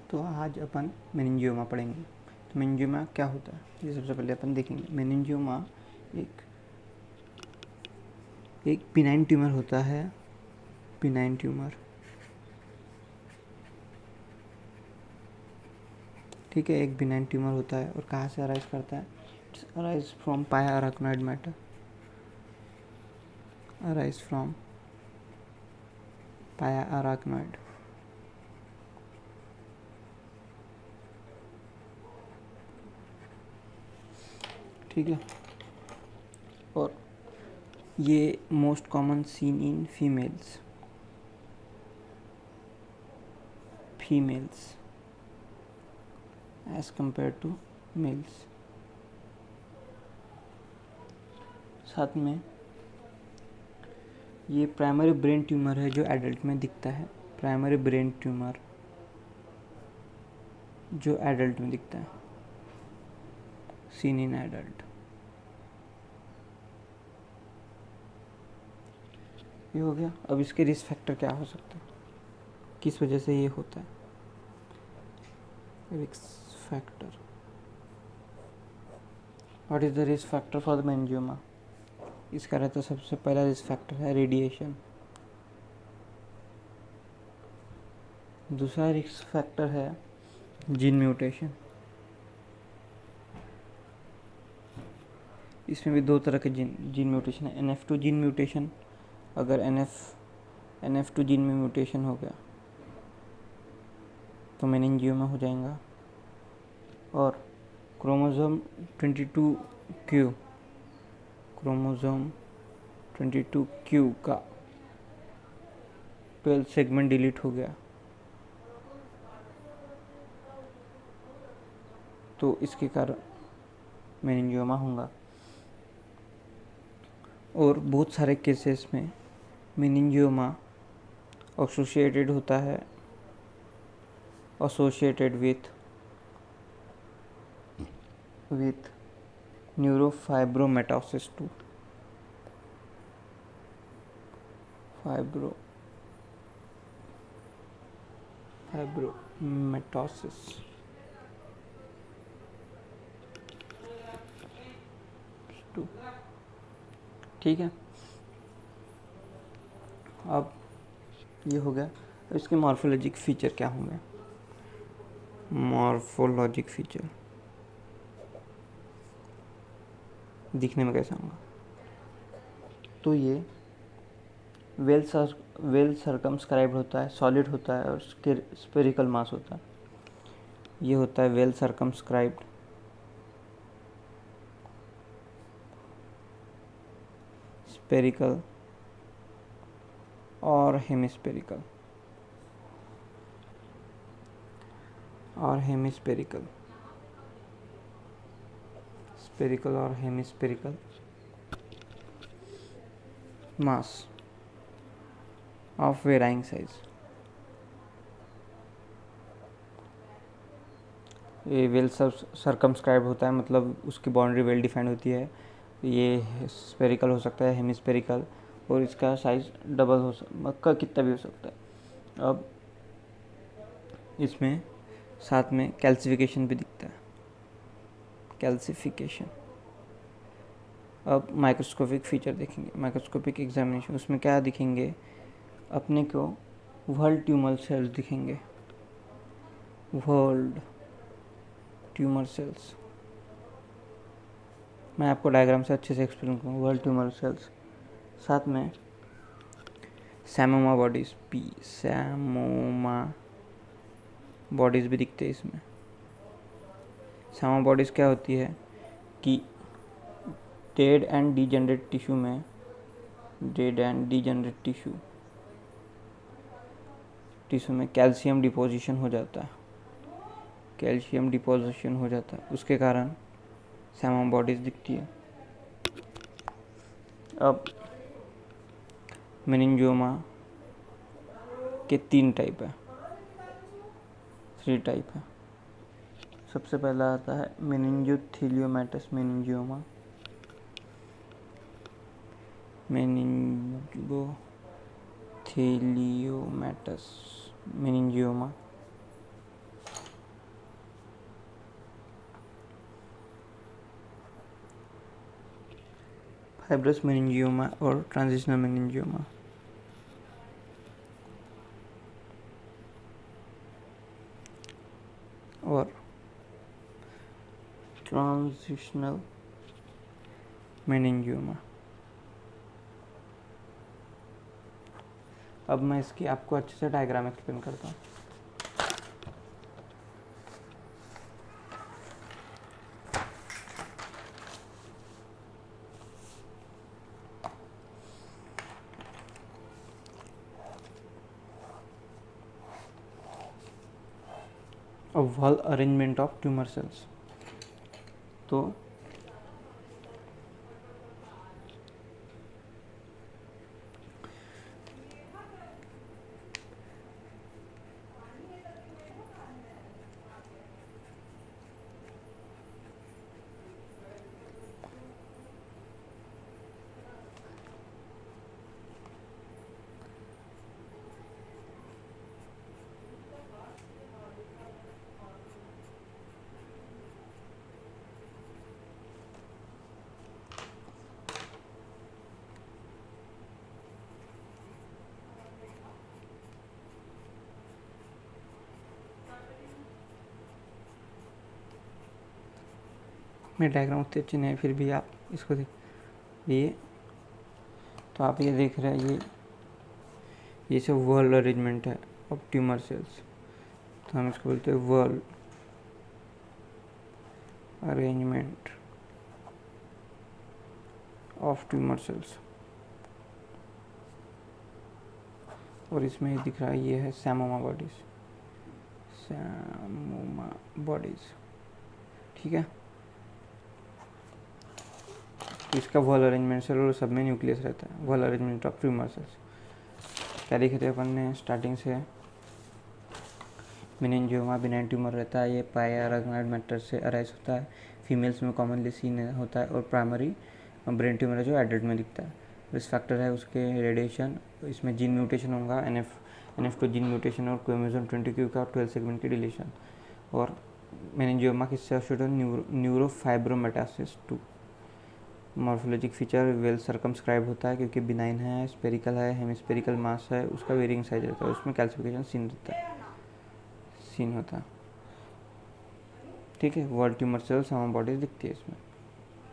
तो आज अपन मेनिंजियोमा पढ़ेंगे। तो मेनिंजियोमा क्या होता है ये सबसे पहले अपन देखेंगे। मेनिंजियोमा एक बिनाइन ट्यूमर होता है। बिनाइन ट्यूमर, ठीक है, एक बिनाइन ट्यूमर होता है। और कहाँ से अराइज करता है? इट्स अराइज फ्रॉम पाया अराक्नोइड मैटर, अराइज फ्रॉम पाया अराक्नोइड। ठीक है, और ये most common seen in females as compare to males. साथ में ये प्राइमरी ब्रेन ट्यूमर है जो एडल्ट में दिखता है। प्राइमरी ब्रेन ट्यूमर जो एडल्ट में दिखता है, सीन इन एडल्ट। ये हो गया। अब इसके रिस्क फैक्टर क्या हो सकते हैं, किस वजह से ये होता है? Risk factor, what is the risk factor for the meningioma? इसका रहता है सबसे पहला रिस्क फैक्टर है रेडिएशन। दूसरा रिस्क फैक्टर है जीन म्यूटेशन। इसमें भी दो तरह के जीन म्यूटेशन है। NF2 जीन म्यूटेशन, अगर NF2 जीन में म्यूटेशन हो गया तो मेनिंजियोमा हो जाएगा। और क्रोमोसोम 22q का 12 सेगमेंट डिलीट हो गया तो इसके कारण मेनिंजियोमा होगा। और बहुत सारे केसेस में मेनिंजियोमा एसोसिएटेड होता है विथ न्यूरोफाइब्रोमेटोसिस टू फाइब्रोमेटोसिस। ठीक है, अब ये हो गया। तो इसके मॉर्फोलॉजिक फीचर क्या होंगे? मॉर्फोलॉजिक फीचर दिखने में कैसा होगा? तो ये वेल सर्कमस्क्राइब्ड होता है, सॉलिड होता है और स्पेरिकल मास होता है। ये होता है वेल सर्कमस्क्राइब्ड, स्पेरिकल और हेमिस्पेरिकल स्पेरिकल और hemispherical mass of varying size. ये वेल सर्कमस्क्राइब होता है, मतलब उसकी बाउंड्री वेल डिफाइंड होती है। ये स्पेरिकल हो सकता है, हेमिस्पेरिकल, और इसका साइज डबल हो सकता, कितना भी हो सकता है। अब इसमें साथ में कैल्सिफिकेशन भी दिखता है, कैल्सिफिकेशन। अब माइक्रोस्कोपिक फीचर देखेंगे, माइक्रोस्कोपिक एग्जामिनेशन। उसमें क्या दिखेंगे अपने को? वर्ल्ड ट्यूमर सेल्स दिखेंगे, वर्ल्ड ट्यूमर सेल्स। मैं आपको डायग्राम से अच्छे से एक्सप्लेन करूँगा। वर्ल्ड ट्यूमर सेल्स, साथ में सैमोमा बॉडीज़ भी दिखते हैं इसमें। सैमोमा बॉडीज़ क्या होती है कि डेड एंड डीजनरेट टिश्यू में कैल्शियम डिपोजिशन हो जाता है, उसके कारण सैमोमा बॉडीज़ दिखती है। अब मेनिंजियोमा के 3 टाइप है। सबसे पहला आता है मेनिंजोथेलियोमैटस मेनिंजियोमा। फाइब्रस मेनिंजियोमा और ट्रांजिशनल मेनिंजियोमा। और ट्रांजिशनल मेनिंजियोमा। अब मैं इसकी आपको अच्छे से डायग्राम एक्सप्लेन करता हूँ। Wall arrangement of tumour cells. तो मेरी डायग्राम उतनी अच्छी नहीं है, फिर भी आप इसको ये तो आप ये देख रहे हैं, ये सब वर्ल्ड अरेंजमेंट है ऑफ ट्यूमर सेल्स। तो हम इसको बोलते हैं world arrangement of tumour cells. और इसमें ये दिख रहा है, ये है सैमोमा बॉडीज, सैमोमा बॉडीज। ठीक है, तो इसका वॉल अरेंजमेंट सेल सब में न्यूक्लियस रहता है। Wall arrangement of tumour cells क्या देखे थे अपन ने स्टार्टिंग से। मेनिंजियोमा बिनाइन ट्यूमर रहता है, ये पायरागनाइड मैटर से अराइज होता है, फीमेल्स में कॉमनली सीन होता है, और प्राइमरी ब्रेन ट्यूमर है जो एडल्ट में दिखता है। रिस्क फैक्टर है उसके रेडिएशन, इसमें जीन म्यूटेशन होगा, NF2 जीन म्यूटेशन और क्रोमोसोम 22 का 12 सेगमेंट की डिलीशन। और मेनिंजियोमा किससे associated, neurofibromatosis 2। Morphologic feature well circumscribed होता है क्योंकि बिनाइन है, स्पेरिकल है, हेमिस्पेरिकल मास है, उसका वेरिंग साइज रहता है, उसमें कैल्सिफिकेशन सीन होता है। ठीक है, वर्ल्ड ट्यूमर सेल्स हमारी बॉडी दिखती है इसमें।